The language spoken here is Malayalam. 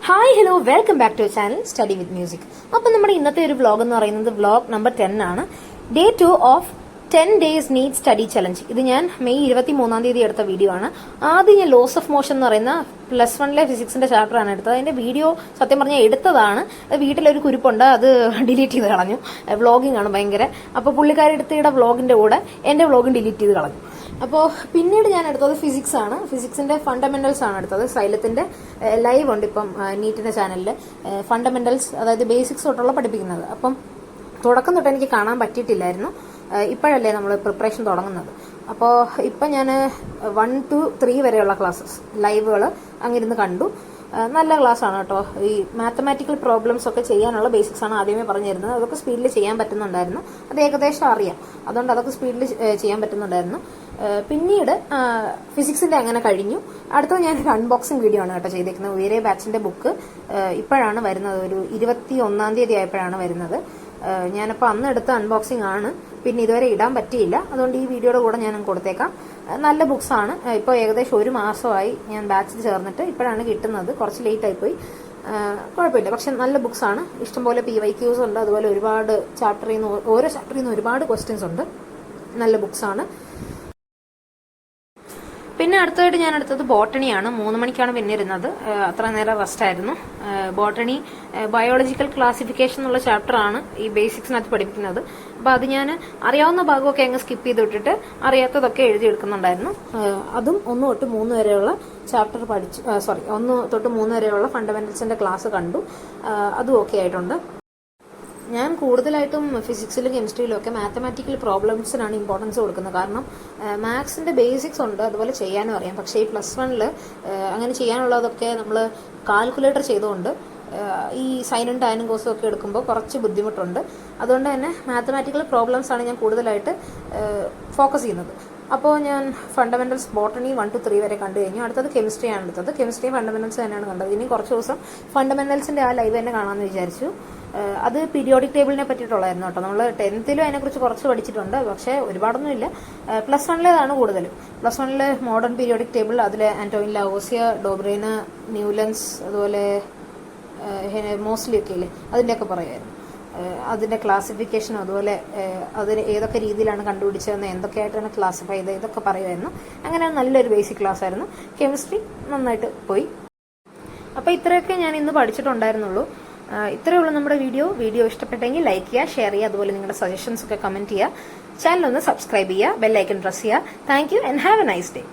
Hi hello welcome back to channel study with music. അപ്പം നമ്മുടെ ഇന്നത്തെ ഒരു വ്ളോഗ് എന്ന് പറയുന്നത് വ്ളോഗ് നമ്പർ 10 ആണ്. Day 2 of 10 days NEET study challenge. ഇത് ഞാൻ മെയ് 23 എടുത്ത വീഡിയോ ആണ്. ആദ്യം ഞാൻ ലോസ് ഓഫ് മോഷൻ എന്ന് പറയുന്ന +1 ഫിസിക്സിന്റെ ചാപ്റ്റർ ആണ് എടുത്തത്. അതിന്റെ വീഡിയോ സത്യം പറഞ്ഞാൽ എടുത്തതാണ്. വീട്ടിലൊരു കുരിപ്പുണ്ട്, അത് ഡിലീറ്റ് ചെയ്ത് കളഞ്ഞു. വ്ളോഗിംഗ് ആണ് ഭയങ്കര. അപ്പോൾ പുള്ളിക്കാരെടുത്തയുടെ വ്ളോഗിന്റെ കൂടെ എന്റെ വ്ളോഗും ഡിലീറ്റ് ചെയ്ത് കളഞ്ഞു. അപ്പോൾ പിന്നീട് ഞാൻ എടുത്തത് ഫിസിക്സ് ആണ്. ഫിസിക്സിന്റെ ഫണ്ടമെന്റൽസ് ആണ് എടുത്തത്. സൈലത്തിന്റെ ലൈവ് ഉണ്ട് ഇപ്പം നീറ്റിന്റെ ചാനലിൽ. ഫണ്ടമെന്റൽസ്, അതായത് ബേസിക്സ് തൊട്ടുള്ള പഠിപ്പിക്കുന്നത്. അപ്പം തുടക്കം തൊട്ട് എനിക്ക് കാണാൻ പറ്റിയിട്ടില്ലായിരുന്നു. ഇപ്പോഴല്ലേ നമ്മൾ പ്രിപ്പറേഷൻ തുടങ്ങുന്നത്. അപ്പോൾ ഇപ്പം ഞാൻ 1 to 3 വരെയുള്ള ക്ലാസ്സസ് ലൈവുകൾ അങ്ങിരുന്ന് കണ്ടു. നല്ല ക്ലാസ് ആണ് കേട്ടോ. ഈ മാത്തമാറ്റിക്കൽ പ്രോബ്ലംസ് ഒക്കെ ചെയ്യാനുള്ള ബേസിക്സ് ആണ് ആദ്യമേ പറഞ്ഞു തരുന്നത്. അതൊക്കെ സ്പീഡിൽ ചെയ്യാൻ പറ്റുന്നുണ്ടായിരുന്നു. അത് ഏകദേശം അറിയാം, അതുകൊണ്ട് അതൊക്കെ സ്പീഡിൽ ചെയ്യാൻ പറ്റുന്നുണ്ടായിരുന്നു. പിന്നീട് ഫിസിക്സിന്റെ അങ്ങനെ കഴിഞ്ഞു. അടുത്തത് ഞാനൊരു അൺബോക്സിംഗ് വീഡിയോ ആണ് കേട്ടോ ചെയ്തേക്കുന്നത്. ഉയരെ ബാച്ചിന്റെ ബുക്ക് ഇപ്പോഴാണ് വരുന്നത്. ഒരു 21 ആയപ്പോഴാണ് വരുന്നത്. ഞാനപ്പോൾ അന്ന് എടുത്ത അൺബോക്സിംഗ് ആണ്. പിന്നെ ഇതുവരെ ഇടാൻ പറ്റിയില്ല, അതുകൊണ്ട് ഈ വീഡിയോയുടെ കൂടെ ഞാൻ കൊടുത്തേക്കാം. നല്ല ബുക്സ് ആണ്. ഇപ്പോൾ ഏകദേശം 1 മാസമായി ഞാൻ ബാച്ചിൽ ചേർന്നിട്ട്. ഇപ്പോഴാണ് കിട്ടുന്നത്, കുറച്ച് ലേറ്റ് ആയിപ്പോയി. കുഴപ്പമില്ല, പക്ഷെ നല്ല ബുക്സ് ആണ്. ഇഷ്ടംപോലെ PYQs ഉണ്ട്. അതുപോലെ ഒരുപാട് ഓരോ ചാപ്റ്ററിൽ നിന്ന് ഒരുപാട് ക്വസ്റ്റ്യൻസ് ഉണ്ട്. നല്ല ബുക്സ് ആണ്. പിന്നെ അടുത്തതായിട്ട് ഞാൻ എടുത്തത് ബോട്ടണിയാണ്. 3 മണിക്കാണ് പിന്നെ ഇരുന്നത്. അത്ര നേരം റെസ്റ്റ് ആയിരുന്നു. ബോട്ടണി ബയോളജിക്കൽ ക്ലാസിഫിക്കേഷൻ എന്നുള്ള ചാപ്റ്റർ ആണ് ഈ ബേസിക്സിനകത്ത് പഠിപ്പിക്കുന്നത്. അപ്പൊ അത് ഞാൻ അറിയാവുന്ന ഭാഗമൊക്കെ അങ്ങ് സ്കിപ്പ് ചെയ്ത് വിട്ടിട്ട് അറിയാത്തതൊക്കെ എഴുതിയെടുക്കുന്നുണ്ടായിരുന്നു. അതും 1 തൊട്ട് 3 വരെയുള്ള ചാപ്റ്റർ പഠിച്ചു. 1 തൊട്ട് 3 വരെയുള്ള ഫണ്ടമെന്റൽസിന്റെ ക്ലാസ് കണ്ടു. അതും ഓക്കെ ആയിട്ടുണ്ട്. ഞാൻ കൂടുതലായിട്ടും ഫിസിക്സിലും കെമിസ്ട്രിയിലും ഒക്കെ മാത്തമാറ്റിക്കൽ പ്രോബ്ലംസിനാണ് ഇമ്പോർട്ടൻസ് കൊടുക്കുന്നത്. കാരണം മാത്സിന്റെ ബേസിക്സ് ഉണ്ട്, അതുപോലെ ചെയ്യാനും അറിയാം. പക്ഷേ ഈ +1 അങ്ങനെ ചെയ്യാനുള്ളതൊക്കെ നമ്മൾ കാൽക്കുലേറ്റർ ചെയ്തുകൊണ്ട് ഈ സൈനും ടാനും കോസും ഒക്കെ എടുക്കുമ്പോൾ കുറച്ച് ബുദ്ധിമുട്ടുണ്ട്. അതുകൊണ്ട് തന്നെ മാത്തമാറ്റിക്കൽ പ്രോബ്ലംസ് ആണ് ഞാൻ കൂടുതലായിട്ട് ഫോക്കസ് ചെയ്യുന്നത്. അപ്പോൾ ഞാൻ ഫണ്ടമെന്റൽസ് ബോട്ടണി 1 to 3 വരെ കണ്ടു കഴിഞ്ഞു. അടുത്തത് കെമിസ്ട്രി ആണ് എടുത്തത്. കെമിസ്ട്രി ഫണ്ടമെന്റൽസ് തന്നെയാണ് കണ്ടത്. ഇനി കുറച്ച് ദിവസം ഫണ്ടമെന്റൽസിന്റെ ആ ലൈവ് തന്നെ കാണാമെന്ന് വിചാരിച്ചു. അത് പീരിയോഡിക് ടേബിളിനെ പറ്റിയിട്ടുള്ളായിരുന്നു കേട്ടോ. നമ്മൾ 10th അതിനെക്കുറിച്ച് കുറച്ച് പഠിച്ചിട്ടുണ്ട്, പക്ഷേ ഒരുപാടൊന്നും ഇല്ല. +1 കൂടുതലും. +1 മോഡേൺ പീരിയോഡിക് ടേബിൾ, അതിൽ ആന്റോയിൻ ലാവോസിയ, ഡോബ്രൈന്, ന്യൂലൻസ്, അതുപോലെ മോസ്ലി ഒക്കെ ഇല്ലേ, അതിൻ്റെയൊക്കെ പറയുമായിരുന്നു. അതിന്റെ ക്ലാസിഫിക്കേഷനും അതുപോലെ അതിന് ഏതൊക്കെ രീതിയിലാണ് കണ്ടുപിടിച്ചതെന്ന്, എന്തൊക്കെയായിട്ടാണ് ക്ലാസിഫൈ ചെയ്തത്, ഇതൊക്കെ പറയുമായിരുന്നു. അങ്ങനെ നല്ലൊരു ബേസിക് ക്ലാസ് ആയിരുന്നു. കെമിസ്ട്രി നന്നായിട്ട് പോയി. അപ്പോൾ ഇത്രയൊക്കെ ഞാൻ ഇന്ന് പഠിച്ചിട്ടുണ്ടായിരുന്നുള്ളൂ. ഇത്രയേ ഉള്ളൂ നമ്മുടെ വീഡിയോ ഇഷ്ടപ്പെട്ടെങ്കിൽ ലൈക്ക് ചെയ്യുക, ഷെയർ ചെയ്യുക, അതുപോലെ നിങ്ങളുടെ സജഷൻസ് ഒക്കെ കമന്റ് ചെയ്യുക. ചാനൽ ഒന്ന് സബ്സ്ക്രൈബ് ചെയ്യുക, ബെൽ ഐക്കൺ പ്രസ് ചെയ്യുക. Thank you and have A nice day.